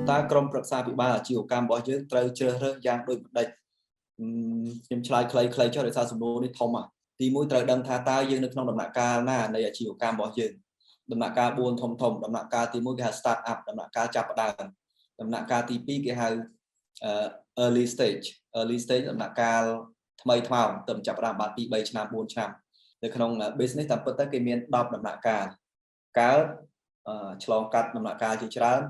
ta kromប្រឹក្សាពិបាលអាជីវកម្មរបស់យើងត្រូវជ្រើសរើសយ៉ាងដូចបន្តិចខ្ញុំឆ្លើយខ្លីៗចុះដោយសារសំណួរនេះធំទី1ត្រូវដឹងថាតើយើងនៅក្នុងដំណាក់កាលណានៃអាជីវកម្មរបស់យើងដំណាក់កាល4ធំដំណាក់កាលទី1គេហៅ start up ដំណាក់កាលចាប់ផ្ដើមដំណាក់កាលទី2គេហៅ early stage ដំណាក់កាលថ្មីថ្មោងទៅចាប់ផ្ដើមបាន2 3 ឆ្នាំ4ឆ្នាំនៅក្នុង business តាមពិតទៅគេមាន10ដំណាក់កាលកើតឆ្លងកាត់ដំណាក់កាលជាច្រើន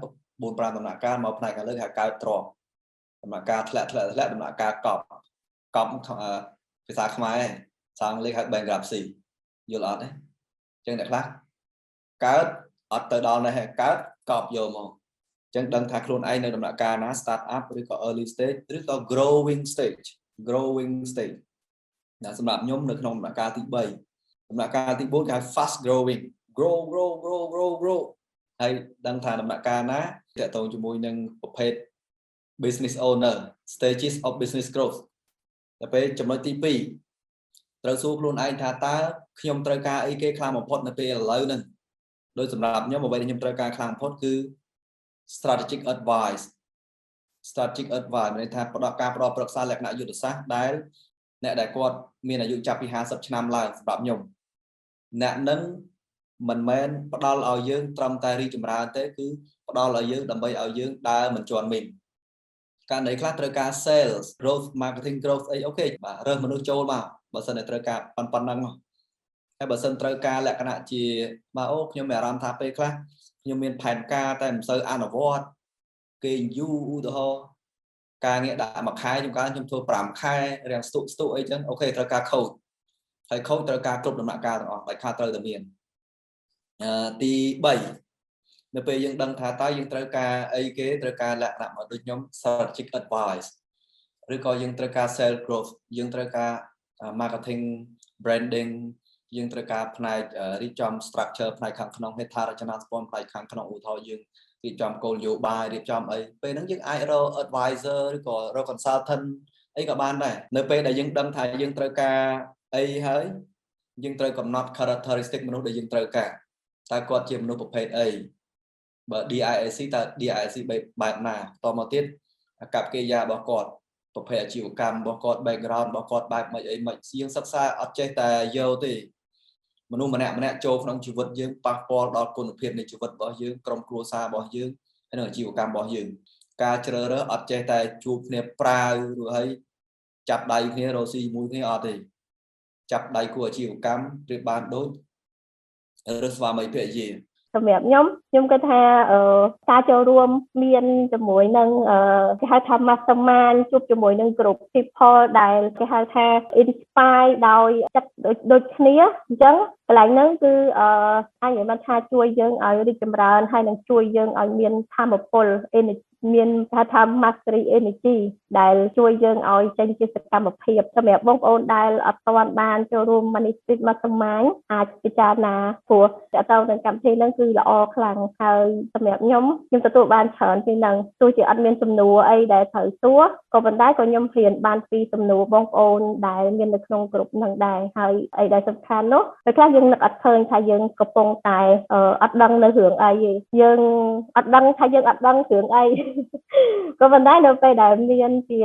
4 5ដំណាក់កាលមកផ្នែកខាងលើហៅកើតទ្រពដំណាក់កាលធ្លាក់ដំណាក់កាលកប់ភាសាខ្មែរសាំងលេខហៅ bankruptcy យល់អត់ទេអញ្ចឹងអ្នកខ្លះកើតអត់ទៅដល់នេះកើតកប់យកមកអញ្ចឹងដឹងថាខ្លួនឯងនៅដំណាក់កាលណា start up ឬក៏ early stage ឬក៏ growing stage ណាសម្រាប់ខ្ញុំនៅក្នុងដំណាក់កាលទី3ដំណាក់កាលទី4គេហៅ fast growing grow ហើយដឹងថាដំណាក់កាលណាតកតងជាមួយនឹងប្រភេទ business owner stages of business growth តែពេលចំណុចទី2ត្រូវសួរខ្លួនឯងថាតើខ្ញុំត្រូវការអីគេខ្លាំងបំផុតនៅពេលឥឡូវហ្នឹងដោយសម្រាប់ខ្ញុំអ្វីដែលខ្ញុំត្រូវការខ្លាំងបំផុតគឺ strategic advice មានន័យថាផ្ដល់ការផ្ដល់ប្រឹក្សាលក្ខណៈយុទ្ធសាស្ត្រដែលអ្នកដែលគាត់មានអាយុចាប់ពី50ឆ្នាំឡើងសម្រាប់ខ្ញុំអ្នកនឹងមិនមែនផ្ដល់ឲ្យយើងត្រឹមតែរីកចម្រើនទេគឺផ្ដល់ឲ្យយើងដើម្បីឲ្យយើងដើរមិនជាន់មីងករណីខ្លះត្រូវការ sales growth marketing growth អីអូខេបាទរើសមនុស្សចូលមកបើសិនតែត្រូវការប៉ុណ្ណឹងមកហើយបើសិនត្រូវការលក្ខណៈជាបាទអូខ្ញុំមានអារម្មណ៍ថាពេលខ្លះខ្ញុំមានផែនការតែមិនសូវអនុវត្តគេយូរឧទាហរណ៍ការងារដាក់មួយខែខ្ញុំធ្វើ5ខែរៀងស្ទុកអីចឹងអូខេត្រូវការ coach ហើយ coach ត្រូវការគ្រប់ដំណាក់កាលទាំងអស់តែខាត្រូវតែមានទី3នៅពេលយើងដឹងថាតើយើងត្រូវការអីគេត្រូវការលក្ខណៈមកដូចខ្ញុំ strategic advice ឬក៏យើងត្រូវការ sales growth យើងត្រូវការ marketing branding យើងត្រូវការផ្នែករៀបចំ structure ផ្នែកខាងក្នុងហេដ្ឋារចនាសម្ព័ន្ធផ្នែកខាងក្នុងឧទាហរណ៍យើងរៀបចំគោលនយោបាយរៀបចំអីពេលហ្នឹងយើងអាចរក advisor ឬក៏រក consultant អីក៏បានដែរនៅពេលដែលយើងដឹងថាយើងត្រូវការអីហើយយើងត្រូវកំណត់ characteristic មនុស្សដែលយើងត្រូវការតើគាត់ជាមនុស្សប្រភេទអីបើ DISC តើ DISC បែបណាតមកទៀតអាកប្បកិរិយារបស់គាត់ប្រភេទអាជីវកម្មរបស់គាត់ background របស់គាត់បែបម៉េចអីម៉េចយើងសិក្សាអត់ចេះតែយកទេមនុស្សម្នាក់ចូលក្នុងជីវិតយើងប៉ះពាល់ដល់គុណភាពនៃជីវិតរបស់យើងក្រុមគ្រួសាររបស់យើងហើយនិងអាជីវកម្មរបស់យើងការជ្រើសរើសអត់ចេះតែជួបគ្នាប្រាវឬហើយចាប់ដៃគ្នារកស៊ីជាមួយគ្នាអត់ទេចាប់ដៃគូអាជីវកម្មប្រៀបបានដូចឬស្វាមីភរិយាសម្រាប់ខ្ញុំគិតថាការចូលរួមមានជាមួយនឹងគេហៅថា mastermind ជួបជាមួយនឹង group people ដែលគេហៅថា inspire ដោយចិត្តដូចគ្នាអញ្ចឹងកន្លែងហ្នឹងគឺអាចនិយាយបានថាជួយយើងឲ្យរីកចម្រើនហើយនឹងជួយយើងឲ្យមានថាមពល energy មានថា mastery energy ដែលជួយយើងឲ្យចេញជាសកម្មភាពសម្រាប់បងប្អូនដែលអត់ទាន់បានចូលរួម Manifest Mastermind អាចពិចារណាព្រោះតើទៅនឹងកម្មវិធីហ្នឹងគឺល្អខ្លាំងហើយសម្រាប់ខ្ញុំទទួលបានច្រើនពីហ្នឹងទោះជាអត់មានសំណួរអីដែលត្រូវសួរក៏ប៉ុន្តែក៏ខ្ញុំរៀនបានពីសំណួរបងប្អូនដែលមាននៅក្នុងក្រុមហ្នឹងដែរហើយអីដែលសំខាន់នោះពេលខ្លះយើងនឹកអត់ឃើញថាយើងកំពុងតែអត់ដឹងនៅរឿងអីទេយើងអត់ដឹងថាយើងអត់ដឹងរឿងអីក៏ប៉ុន្តែនៅពេលដែលមានជា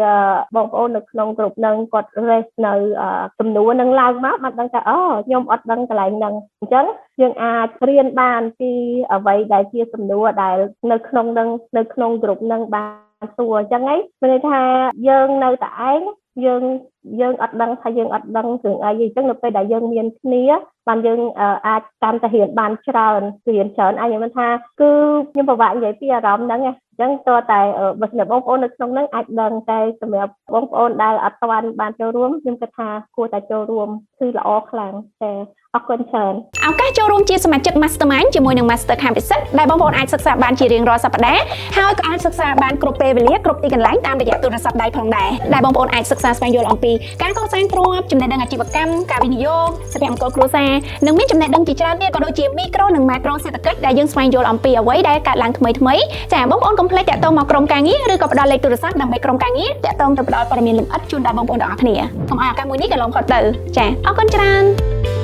បងប្អូននៅក្នុងក្រុមហ្នឹងគាត់ raise នៅសំណួរហ្នឹងឡើងមកបានដឹងថាខ្ញុំអត់ដឹងកន្លែងហ្នឹងអញ្ចឹងយើងអាចរៀនបានពីអ្វីដែលជាសំណួរដែលនៅក្នុងហ្នឹងនៅក្នុងក្រុមហ្នឹងបានសួរអញ្ចឹងហីមានន័យថាយើងនៅតែឯងយើងអត់ដឹងថាយើងអត់ដឹងរឿងអីអញ្ចឹងនៅពេលដែលយើងមានគ្នាបានយើងអាចកាន់តែរៀនបានច្រើនអាចនិយាយថាគឺខ្ញុំពិបាកនិយាយពីអារម្មណ៍ហ្នឹងអញ្ចឹងតើតែបើសម្រាប់បងប្អូននៅក្នុងហ្នឹងអាចដឹងតែសម្រាប់បងប្អូនដែលអត់ទាន់បានចូលរួមខ្ញុំគិតថាគួរតែចូលរួមគឺល្អខ្លាំងតែអរគុណច្រើនឱកាសចូលរួមជាសមាជិក Mastermind ជាមួយនឹង Master ខាងពិសិដ្ឋដែលបងប្អូនអាចសិក្សាបានជារៀងរាល់សប្តាហ៍ហើយក៏អាចសិក្សាបានគ្រប់ពេលវេលាគ្រប់ទីកន្លែងតាមរយៈទូរស័ព្ទដៃផងដែរដែលបងប្អូនអាចសិក្សាស្វែងយល់អំពីការកសាងទ្រព្យចំណេះដឹងអាជីវកម្មការវិនិយោគសភមង្គលគ្រួសារនិងមានចំណេះដឹងជាច្រើនទៀតក៏ដូចជាមីក្រូនិងម៉ាក្រូសេដ្ឋកិច្ចដែលយើងស្វែងយល់អំពីអ្វីដែលកើតឡើងថ្មីចាបងប្អូនកុំភ្លេចតាក់ទងមកក្រុមការងារឬក៏ផ្ដល់លេខទូរស័ព្ទដើម្បីក្រុមការងារតាក់ទងទៅផ្ដល់ព័ត៌មានលម្អិតជូនដល់បងប្អូនទាំងអស់គ្នាកុំឲ្យឱកាសមួយនេះកន្លងផុតទៅចាអរគុណច្រើន